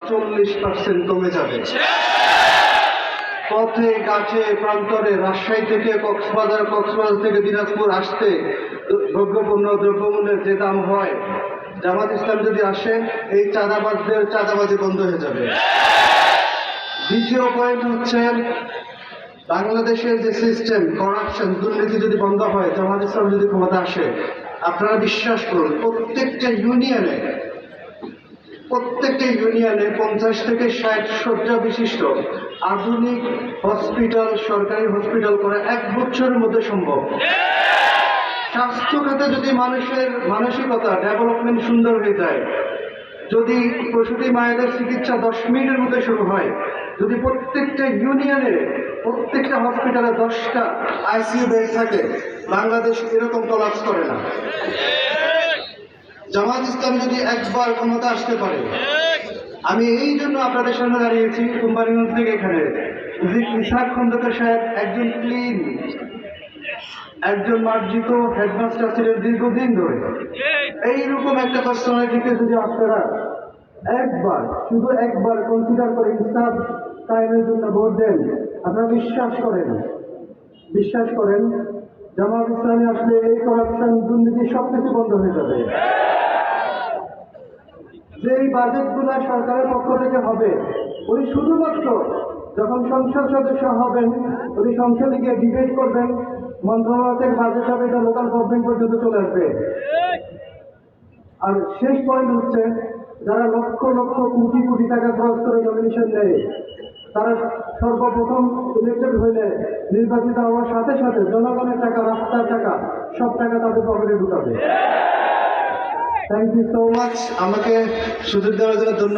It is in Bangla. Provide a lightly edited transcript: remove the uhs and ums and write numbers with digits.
40% কমে যাবে। পথে গাছে প্রান্তরে রাজশাহী থেকে কক্সবাজার থেকে দিনাজপুর আসতে দ্রব্যমূল্যের যে দাম হয়, জামাত ইসলাম যদি আসে এই চাঁদাবাজদের চাঁদাবাজি বন্ধ হয়ে যাবে। দ্বিতীয় পয়েন্ট হচ্ছে বাংলাদেশের যে সিস্টেম করাপশন দুর্নীতি যদি বন্ধ হয়, জামাত ইসলাম যদি ক্ষমতা আসে, আপনারা বিশ্বাস করুন প্রত্যেকটা ইউনিয়নে 50 থেকে 60 শয্যা বিশিষ্ট আধুনিক হসপিটাল, সরকারি হসপিটাল করা 1 বছরের মধ্যে সম্ভব। স্বাস্থ্য খাতে যদি মানুষের মানসিকতা ডেভেলপমেন্ট সুন্দর হয়ে যায়, যদি প্রসূতি মায়েদের চিকিৎসা 10 মিনিটের মধ্যে শুরু হয়, যদি প্রত্যেকটা ইউনিয়নে প্রত্যেকটা হসপিটালে 10টা আইসিইউ বেড থাকে, বাংলাদেশ এরকম কোলাপস করে না। জামাত ইসলাম যদি একবার ক্ষমতা আসতে পারে, আমি এই জন্য আপনাদের সামনে দাঁড়িয়েছি কোম্পানিগঞ্জ থেকে এখানে, ইসহাক খন্দকার সাহেব একজন ক্লিন, একজন মার্জিত হেডমাস্টার ছিলেন দীর্ঘদিন ধরে। এইরকম একটা পার্সোনালিটিকে যদি আপনারা শুধু একবার কনসিডার করে ইনসাফ কায়েমের জন্য ভোট দেন, আপনারা বিশ্বাস করেন জামাত ইসলামী আসলে এই করাপশন দুর্নীতি সবকিছু বন্ধ হয়ে যাবে। যেই বাজেটগুলো সরকারের পক্ষ থেকে হবে, উনি শুধুমাত্র যখন সংসদ সদস্য হবেন, উনি সংসদে গিয়ে ডিবেট করবেন, মন্ত্রণালয় থেকে বাজেট হবে, এটা লোকাল গভর্নমেন্ট পর্যন্ত চলে আসবে। আর শেষ পয়েন্ট হচ্ছে, যারা লক্ষ লক্ষ কোটি কোটি টাকা খরচ করে নমিনেশন নেয়, তারা সর্বপ্রথম ইলেক্টেড হইলে নির্বাচিত হওয়ার সাথে সাথে জনগণের টাকা, রাস্তার টাকা, সব টাকা তাদের পকেটে ঢুকাবে। থ্যাংক ইউ সো মাচ, আমাকে সুযোগ দেওয়ার জন্য ধন্যবাদ।